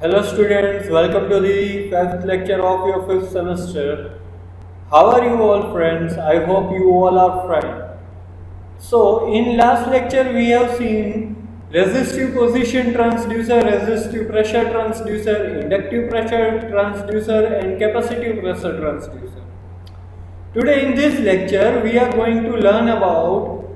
Hello students, welcome to the fifth lecture of your fifth semester. How are you all friends? I hope you all are fine. So in last lecture we have seen resistive position transducer, resistive pressure transducer, inductive pressure transducer and capacitive pressure transducer. Today in this lecture we are going to learn about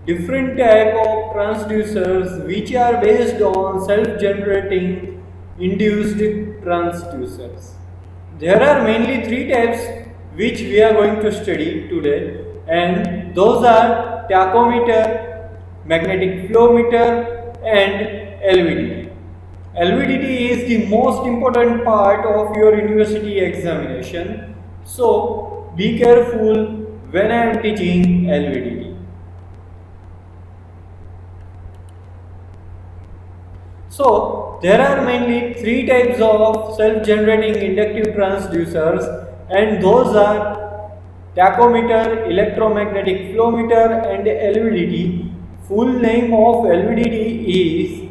different type of transducers which are based on self-generating induced transducers. There are mainly three types which we are going to study today, and those are tachometer, magnetic flow meter and LVDT. LVDT is the most important part of your university examination, so be careful when I am teaching LVDT. So, there are mainly three types of self-generating inductive transducers, and those are tachometer, electromagnetic flow meter and LVDT. Full name of LVDT is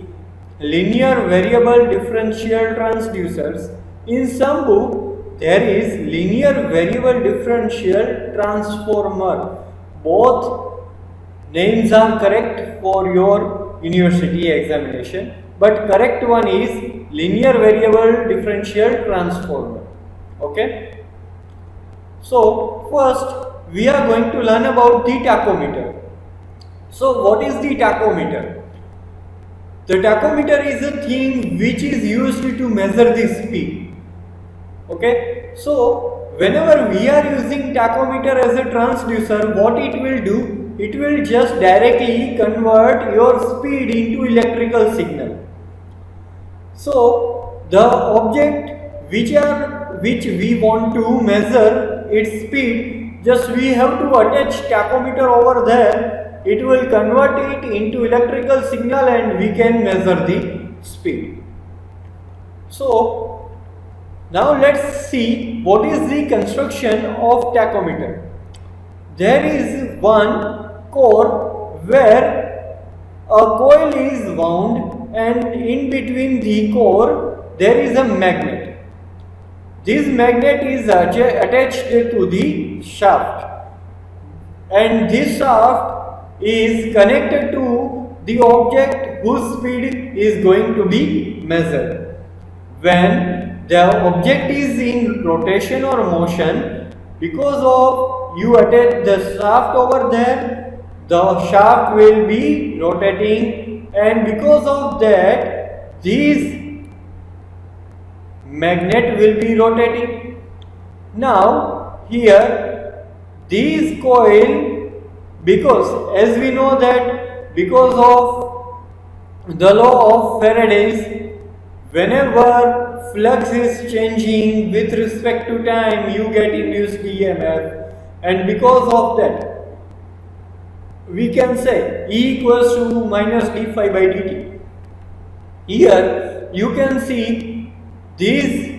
linear variable differential transducers. In some book there is linear variable differential transformer. Both names are correct for your university examination, but correct one is linear variable differential transformer. Okay, so first we are going to learn about the tachometer. So what is the tachometer? The tachometer is a thing which is used to measure the speed. Okay, so whenever we are using tachometer as a transducer, what it will do, it will just directly convert your speed into electrical signal. So the object which we want to measure its speed, just we have to attach tachometer over there. It will convert it into electrical signal and we can measure the speed. So now let's see what is the construction of tachometer. There is one core where a coil is wound, and in between the core there is a magnet. This magnet is attached to the shaft, and this shaft is connected to the object whose speed is going to be measured. When the object is in rotation or motion, because of you attach the shaft over there, the shaft will be rotating, and because of that this magnet will be rotating. Now here this coil, because as we know that because of the law of Faraday's, whenever flux is changing with respect to time, you get induced EMF, and because of that we can say E equals to minus d phi by dt. Here you can see this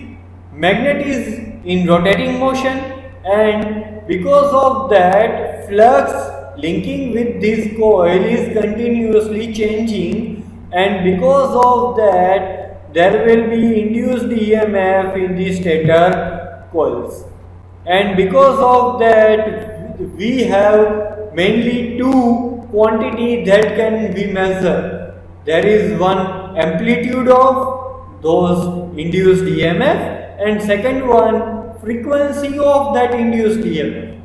magnet is in rotating motion, and because of that flux linking with this coil is continuously changing, and because of that there will be induced EMF in the stator coils, and because of that we have mainly two quantity that can be measured. There is one amplitude of those induced EMF, and second one frequency of that induced EMF.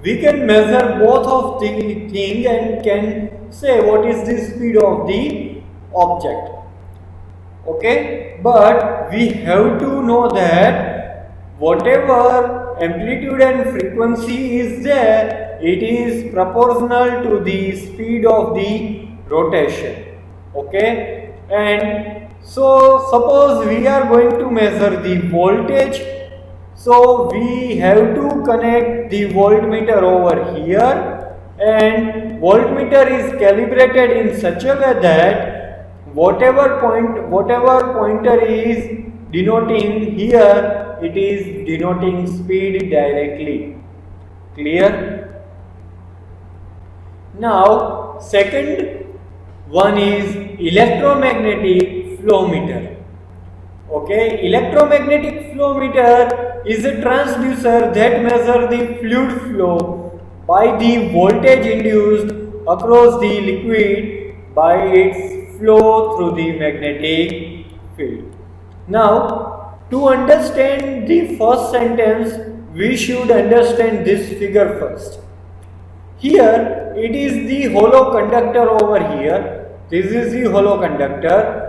We can measure both of the thing and can say what is the speed of the object. Okay, but we have to know that whatever amplitude and frequency is there, it is proportional to the speed of the rotation. Okay, and so suppose we are going to measure the voltage, so we have to connect the voltmeter over here, and voltmeter is calibrated in such a way that whatever pointer is denoting here, it is denoting speed directly. Clear? Now second one is electromagnetic flow meter. Okay, electromagnetic flow meter is a transducer that measures the fluid flow by the voltage induced across the liquid by its flow through the magnetic field. Now, to understand the first sentence, we should understand this figure first. Here it is the hollow conductor over here. This is the hollow conductor.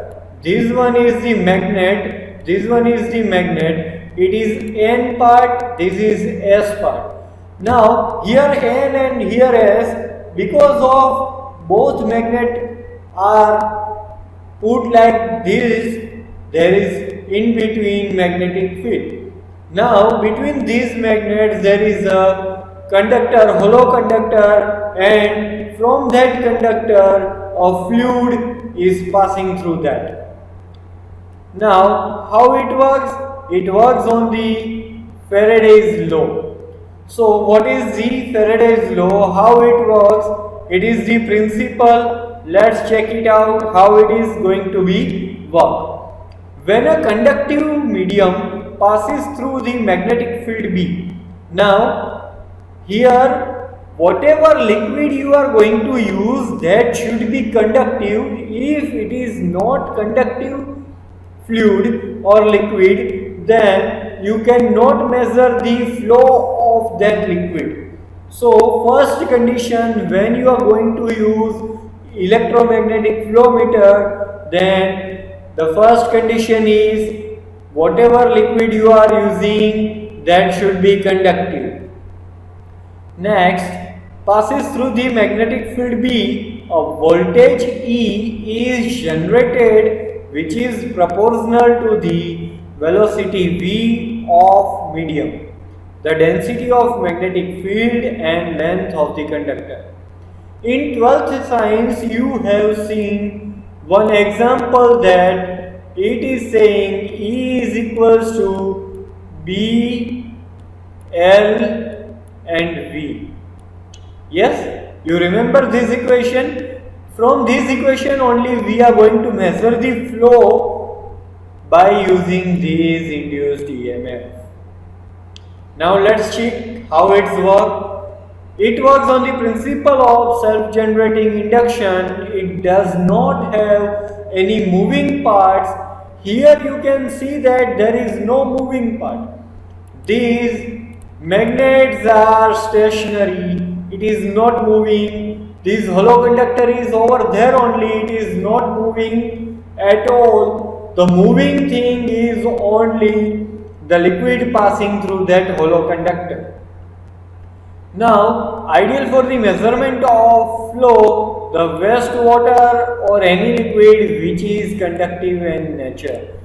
This one is the magnet. This one is the magnet. It is N part. This is S part. Now here N and here S, because of both magnet are put like this, there is in between magnetic field. Now between these magnets there is a conductor, hollow conductor, and from that conductor a fluid is passing through that. Now how it works? It works on the Faraday's law. So what is the Faraday's law? How it works? It is the principle. Let's check it out how it is going to be work. When a conductive medium passes through the magnetic field B, now here whatever liquid you are going to use, that should be conductive. If it is not conductive fluid or liquid, then you cannot measure the flow of that liquid. So first condition, when you are going to use electromagnetic flow meter, then the first condition is whatever liquid you are using, that should be conductive. Next, passes through the magnetic field B, a voltage E is generated which is proportional to the velocity V of medium, the density of magnetic field and length of the conductor. In 12th science you have seen one example that it is saying E is equals to B, L and V. Yes, you remember this equation? From this equation only we are going to measure the flow by using these induced EMF. Now let's check how it works. It works on the principle of self-generating induction. It does not have any moving parts. Here you can see that there is no moving part. These magnets are stationary. It is not moving. This hollow conductor is over there only. It is not moving at all. The moving thing is only the liquid passing through that hollow conductor. Now, ideal for the measurement of flow, the wastewater or any liquid which is conductive in nature.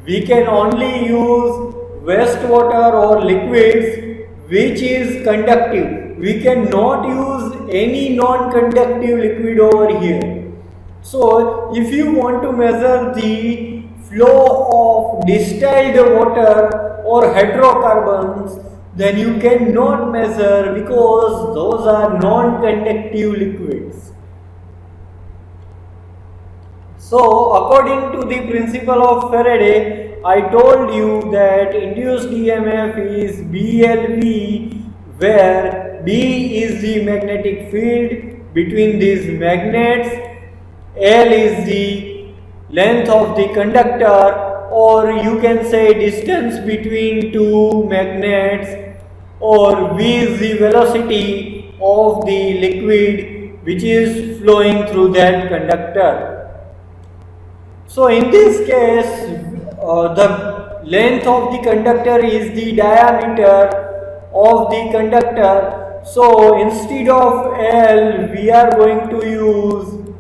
We can only use wastewater or liquids which is conductive. We cannot use any non-conductive liquid over here. So, if you want to measure the flow of distilled water or hydrocarbons, then you cannot measure because those are non-conductive liquids. So, according to the principle of Faraday, I told you that induced EMF is BLV, where B is the magnetic field between these magnets, L is the length of the conductor, or you can say distance between two magnets, or V is the velocity of the liquid which is flowing through that conductor. So in this case, the length of the conductor is the diameter of the conductor. So instead of L, we are going to use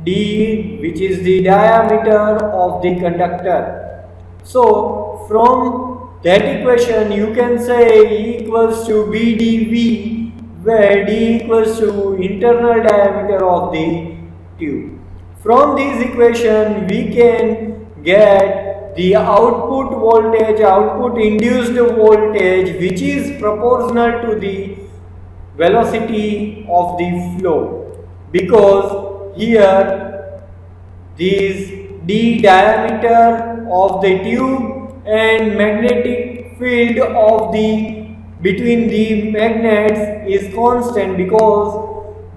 D, which is the diameter of the conductor. So from that equation you can say E equals to BdV, where D equals to internal diameter of the tube. From this equation we can get the output voltage, output induced voltage, which is proportional to the velocity of the flow, because here this D diameter of the tube and magnetic field of the between the magnets is constant, because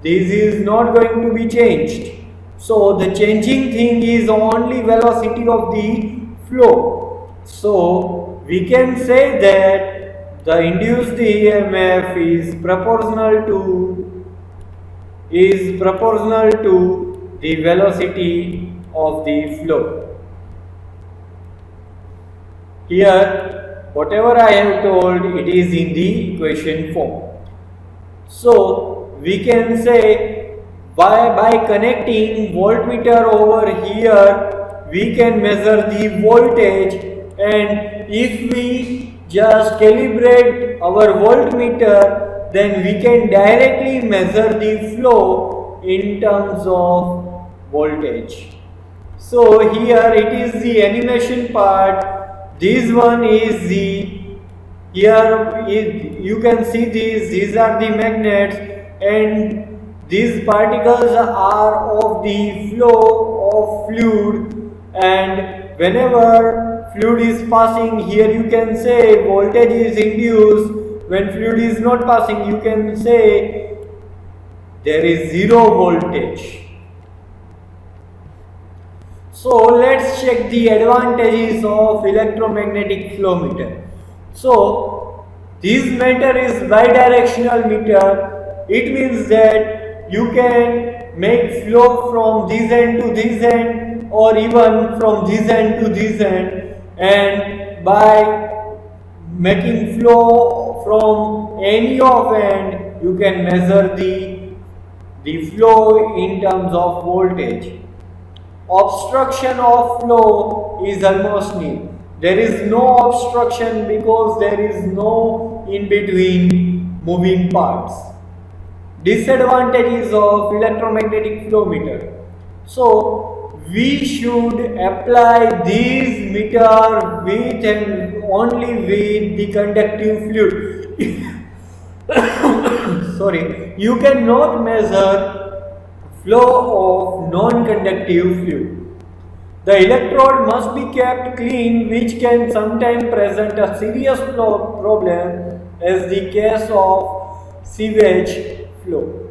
this is not going to be changed. So the changing thing is only velocity of the flow. So we can say that the induced EMF is proportional to the velocity of the flow. Here, whatever I have told, it is in the equation form. So we can say by connecting voltmeter over here, we can measure the voltage, and if we just calibrate our voltmeter, then we can directly measure the flow in terms of voltage. So here it is the animation part. This one is you can see these are the magnets, and these particles are of the flow of fluid, and whenever fluid is passing, here you can say voltage is induced. When fluid is not passing, you can say there is zero voltage. So let's check the advantages of electromagnetic flow meter. So this meter is bidirectional meter. It means that you can make flow from this end to this end, or even from this end to this end, and by making flow from any of end, you can measure the flow in terms of voltage. Obstruction of flow is almost nil. There is no obstruction because there is no in between moving parts. Disadvantages of electromagnetic flow meter. So we should apply these meter with and only with the conductive fluid. Sorry, you cannot measure flow of non-conductive fluid. The electrode must be kept clean, which can sometimes present a serious problem, as the case of sewage flow.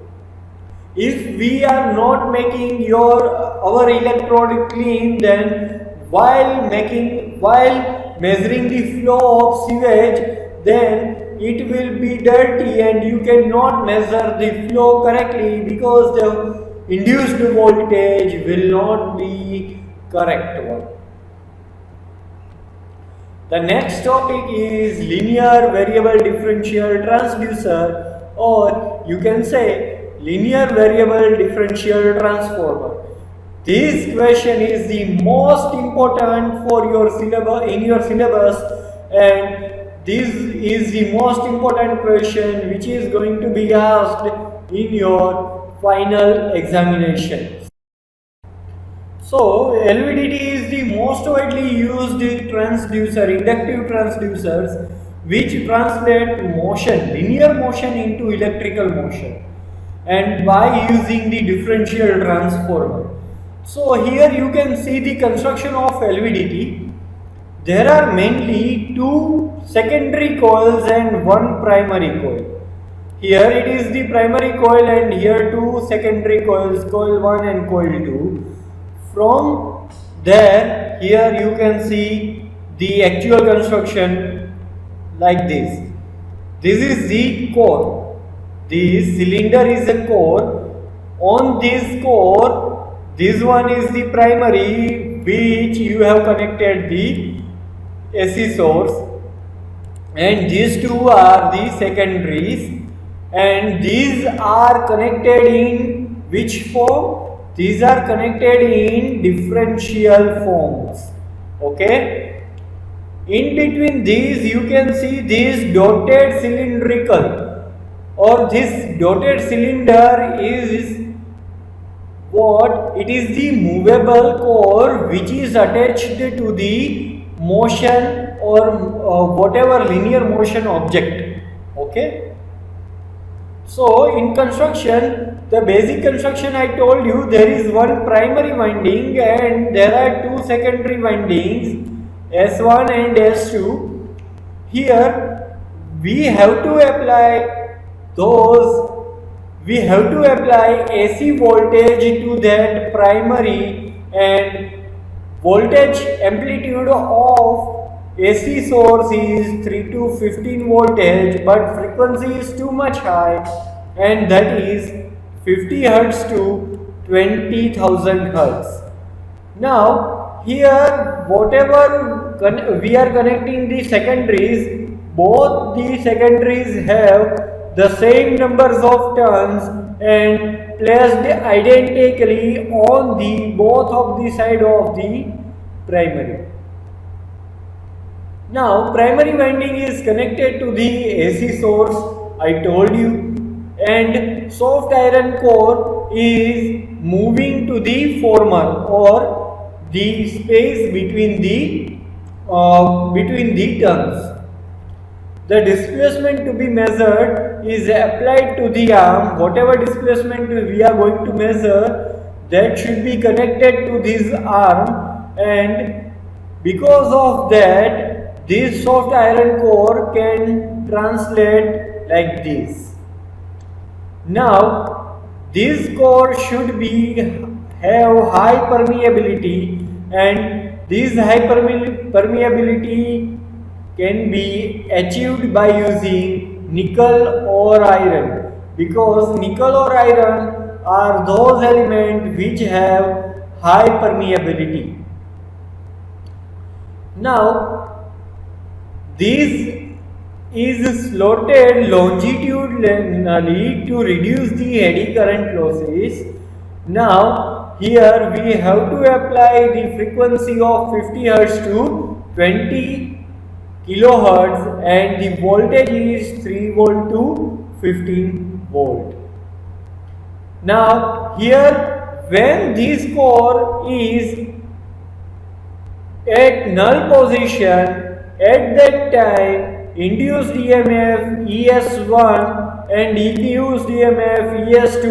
If we are not making our electrode clean, then while measuring the flow of sewage, then it will be dirty and you cannot measure the flow correctly, because the induced voltage will not be correct one. The next topic is linear variable differential transducer, or you can say linear variable differential transformer. This question is the most important for your syllabus, and this is the most important question which is going to be asked in your final examination. So LVDT is the most widely used transducer, inductive transducers, which translate linear motion into electrical motion, and by using the differential transformer. So here you can see the construction of LVDT. There are mainly two secondary coils and one primary coil. Here it is the primary coil, and here two secondary coils, coil 1 and coil 2. From there, here you can see the actual construction like this. This is the core. This cylinder is a core. On this core, this one is the primary, which you have connected the AC source, and these two are the secondaries. And these are connected in which form? These are connected in differential forms. Okay. In between these, you can see this dotted cylindrical, or this dotted cylinder is what? It is the movable core which is attached to the motion or whatever linear motion object. Okay. So in construction, the basic construction I told you, there is one primary winding and there are two secondary windings. S1 and S2. Here we have to apply AC voltage to that primary, and voltage amplitude of AC source is 3 to 15 voltage, but frequency is too much high, and that is 50 Hertz to 20,000 Hertz. Now here whatever we are connecting the secondaries, both the secondaries have the same numbers of turns and placed identically on the both of the side of the primary. Now primary winding is connected to the AC source, I told you, and soft iron core is moving to the former, or the space between the turns. The displacement to be measured is applied to the arm. Whatever displacement we are going to measure, that should be connected to this arm, and because of that, this soft iron core can translate like this. Now this core should have high permeability, and this high permeability can be achieved by using nickel or iron, because nickel or iron are those elements which have high permeability. Now this is slotted longitudinally to reduce the eddy current losses. Now here we have to apply the frequency of 50 Hz to 20 kilohertz, and the voltage is 3 volt to 15 volt. Now here when this core is at null position, at that time induced EMF ES1 and induced EMF ES2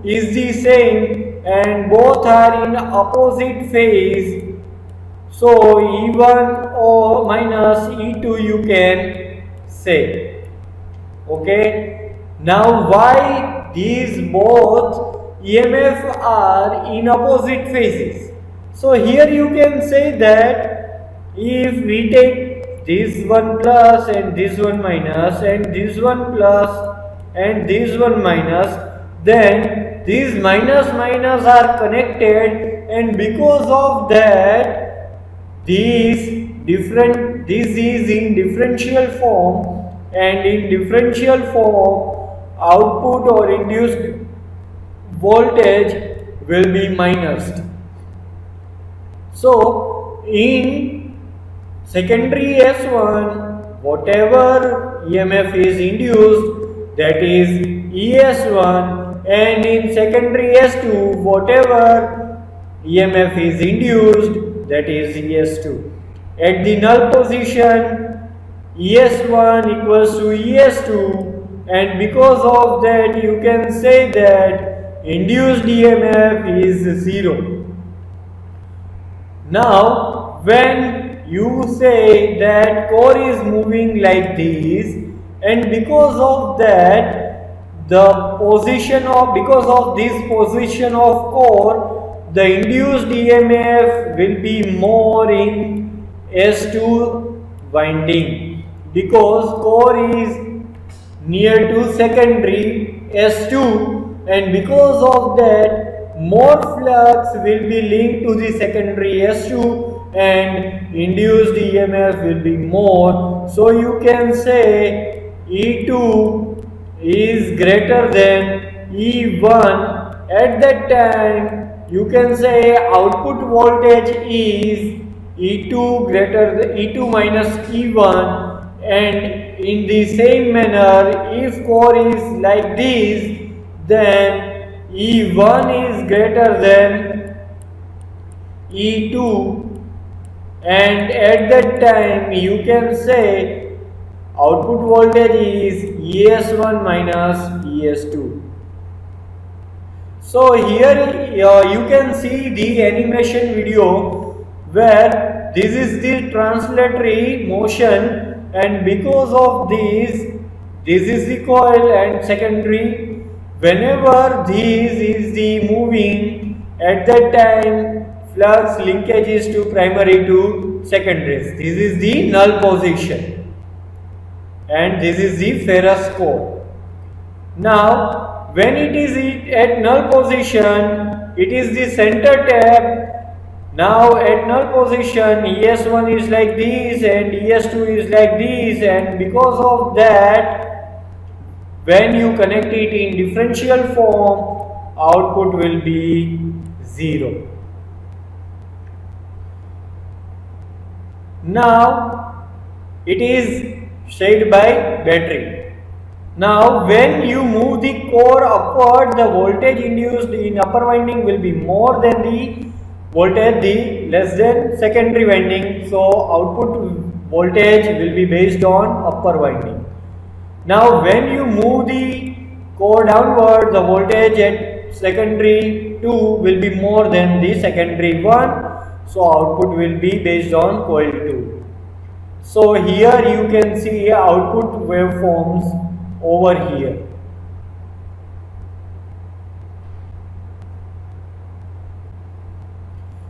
is the same, and both are in opposite phase. So E1 or minus E2 you can say. Okay. Now why these both EMF are in opposite phases? So here you can say that if we take this one plus and this one minus and this one plus and this one minus, then these minus are connected, and because of that this is in differential form, and in differential form output or induced voltage will be minus. So in secondary S1 whatever EMF is induced, that is ES1, and in secondary S2 whatever EMF is induced, that is ES2. At the null position ES1 equals to ES2, and because of that you can say that induced EMF is 0. Now when you say that core is moving like this, and because of that because of this position of core, the induced EMF will be more in S2 winding, because core is near to secondary S2, and because of that more flux will be linked to the secondary S2 and induced EMF will be more. So you can say E2 is greater than E1. At that time you can say output voltage is E2 minus E1, and in the same manner if core is like this, then E1 is greater than E2, and at that time you can say output voltage is ES1 minus ES2. So here you can see the animation video where this is the translatory motion, and because of this is the coil and secondary. Whenever this is the moving, at that time flux linkage is to primary to secondaries. This is the null position, and this is the ferrous core. Now, when it is at null position, it is the center tap. Now at null position, ES1 is like this and ES2 is like this, and because of that, when you connect it in differential form, output will be 0. Now it is shaped by battery. Now when you move the core upward, the voltage induced in upper winding will be more than the voltage the less than secondary winding. So output voltage will be based on upper winding. Now when you move the core downward, the voltage at secondary 2 will be more than the secondary 1. So output will be based on coil 2. So here you can see output waveforms over here.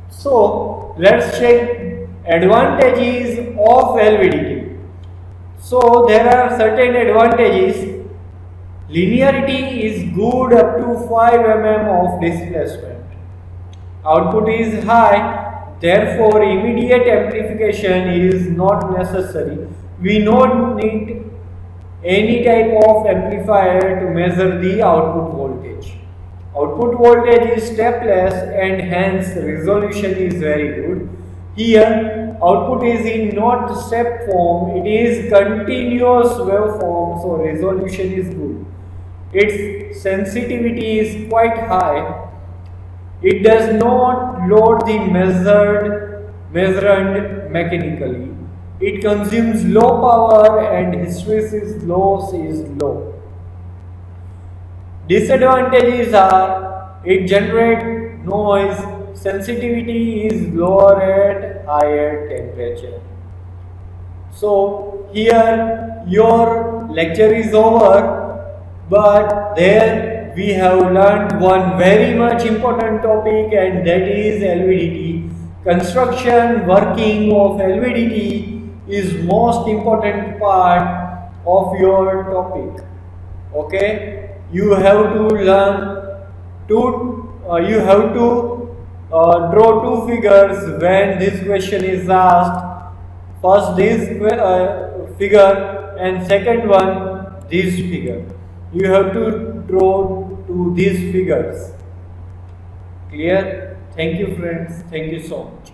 So let's check advantages of LVDT. So there are certain advantages. Linearity is good up to 5 mm of displacement. Output is high, therefore immediate amplification is not necessary. We don't need any type of amplifier to measure the output voltage. Output voltage is stepless and hence resolution is very good. Here output is in not step form, it is continuous waveform, so resolution is good. Its sensitivity is quite high. It does not load the measurand mechanically. It consumes low power and hysteresis loss is low. Disadvantages are it generates noise, sensitivity is lower at higher temperature. So here your lecture is over, but there we have learned one very much important topic, and that is LVDT. Construction working of LVDT is most important part of your topic. Okay, you have to learn you have to draw two figures when this question is asked. First this figure and second one this figure. You have to draw to these figures. Clear? Thank you friends. Thank you so much.